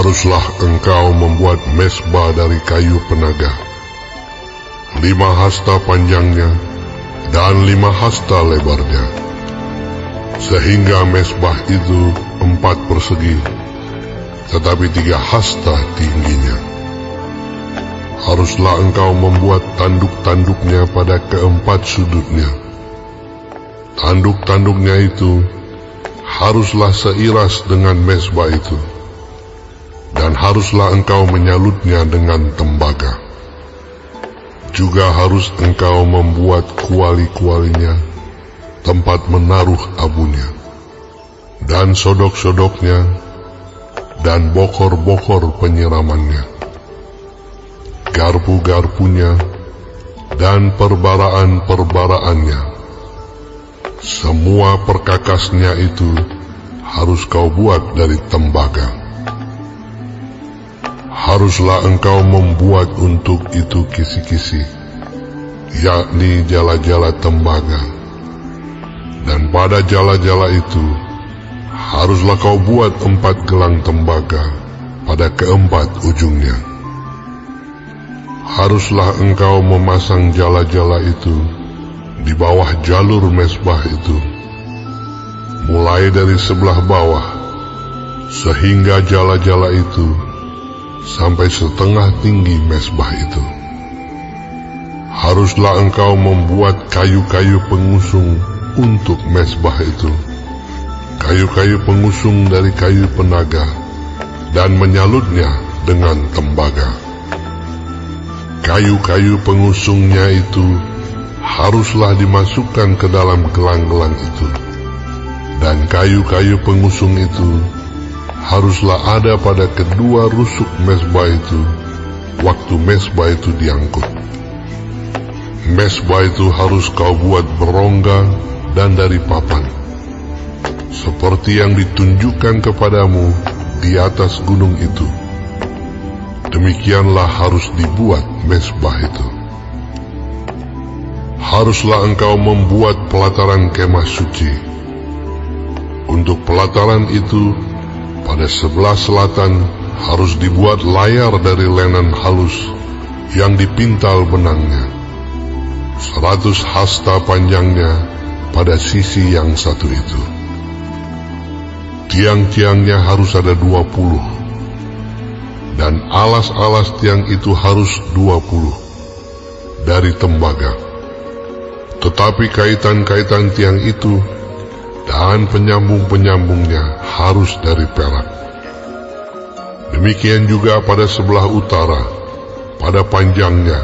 Haruslah engkau membuat mezbah dari kayu penaga, 5 hasta panjangnya dan 5 hasta lebarnya, sehingga mezbah itu 4 persegi, tetapi 3 hasta tingginya. Haruslah engkau membuat tanduk-tanduknya pada keempat sudutnya. Tanduk-tanduknya itu haruslah seiras dengan mezbah itu, dan haruslah engkau menyalutnya dengan tembaga. Juga harus engkau membuat kuali-kualinya, tempat menaruh abunya, dan sodok-sodoknya, dan bokor-bokor penyiramannya, garpu-garpunya, dan perbaraan-perbaraannya. Semua perkakasnya itu harus kau buat dari tembaga. Haruslah engkau membuat untuk itu kisi-kisi, yakni jala-jala tembaga. Dan pada jala-jala itu haruslah kau buat 4 gelang tembaga pada keempat ujungnya. Haruslah engkau memasang jala-jala itu di bawah jalur mezbah itu, mulai dari sebelah bawah, sehingga jala-jala itu sampai setengah tinggi mezbah itu. Haruslah engkau membuat kayu-kayu pengusung untuk mezbah itu, kayu-kayu pengusung dari kayu penaga, dan menyalutnya dengan tembaga. Kayu-kayu pengusungnya itu haruslah dimasukkan ke dalam gelang-gelang itu, dan kayu-kayu pengusung itu haruslah ada pada kedua rusuk mezbah itu waktu mezbah itu diangkut. Mezbah itu harus kau buat berongga dan dari papan, seperti yang ditunjukkan kepadamu di atas gunung itu. Demikianlah harus dibuat mezbah itu. Haruslah engkau membuat pelataran kemah suci. Untuk pelataran itu, pada sebelah selatan harus dibuat layar dari lenan halus yang dipintal benangnya, 100 hasta panjangnya pada sisi yang satu itu. Tiang-tiangnya harus ada 20, dan alas-alas tiang itu harus 20 dari tembaga. Tetapi kaitan-kaitan tiang itu dan penyambung-penyambungnya harus dari perak. Demikian juga pada sebelah utara, pada panjangnya,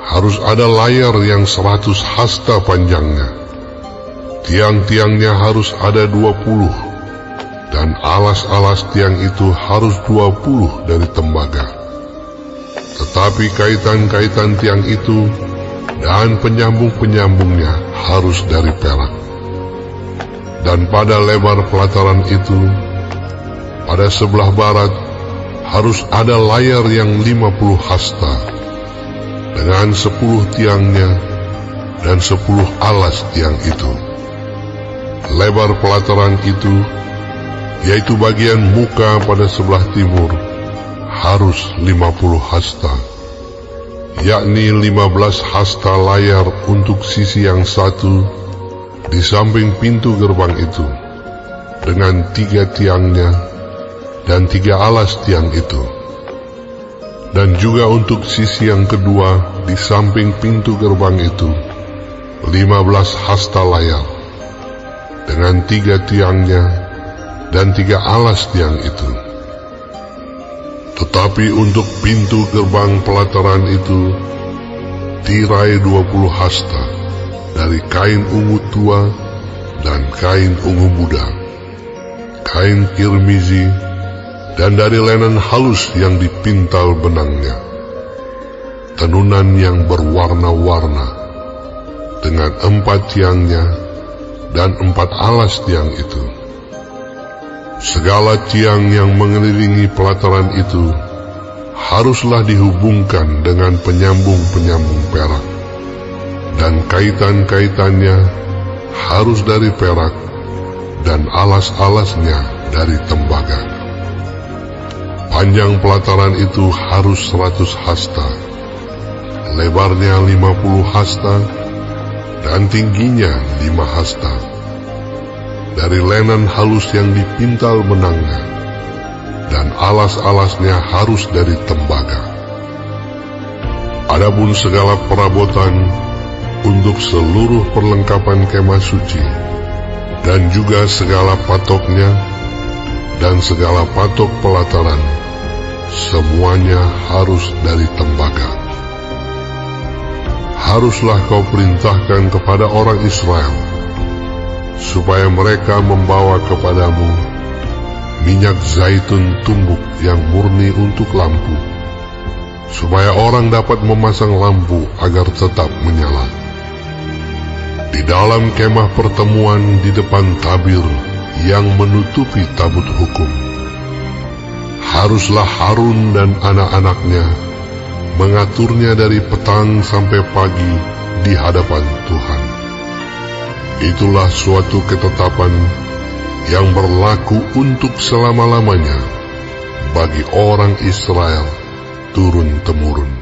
harus ada layar yang 100 hasta panjangnya. Tiang-tiangnya harus ada 20, dan alas-alas tiang itu harus 20 dari tembaga. Tetapi kaitan-kaitan tiang itu dan penyambung-penyambungnya harus dari perak. Dan pada lebar pelataran itu, pada sebelah barat, harus ada layar yang 50 hasta, dengan 10 tiangnya dan 10 alas tiang itu. Lebar pelataran itu, yaitu bagian muka pada sebelah timur, harus 50 hasta, yakni 15 hasta layar untuk sisi yang satu di samping pintu gerbang itu, dengan 3 tiangnya dan 3 alas tiang itu. Dan juga untuk sisi yang kedua di samping pintu gerbang itu, 15 hasta layar, dengan 3 tiangnya dan 3 alas tiang itu. Tetapi untuk pintu gerbang pelataran itu, tirai 20 hasta dari kain ungu tua dan kain ungu muda, kain kirmizi, dan dari lenan halus yang dipintal benangnya, tenunan yang berwarna-warna, dengan 4 tiangnya dan 4 alas tiang itu. Segala tiang yang mengelilingi pelataran itu haruslah dihubungkan dengan penyambung-penyambung perak, dan kaitan-kaitannya harus dari perak, dan alas-alasnya dari tembaga. Panjang pelataran itu harus 100 hasta, lebarnya 50 hasta, dan tingginya 5 hasta. Dari lenan halus yang dipintal benangnya, dan alas-alasnya harus dari tembaga. Adapun segala perabotan untuk seluruh perlengkapan kemah suci, dan juga segala patoknya, dan segala patok pelataran, semuanya harus dari tembaga. Haruslah kau perintahkan kepada orang Israel, supaya mereka membawa kepadamu minyak zaitun tumbuk yang murni untuk lampu, supaya orang dapat memasang lampu agar tetap menyala. Di dalam kemah pertemuan di depan tabir yang menutupi tabut hukum, haruslah Harun dan anak-anaknya mengaturnya dari petang sampai pagi di hadapan Tuhan. Itulah suatu ketetapan yang berlaku untuk selama-lamanya bagi orang Israel turun-temurun.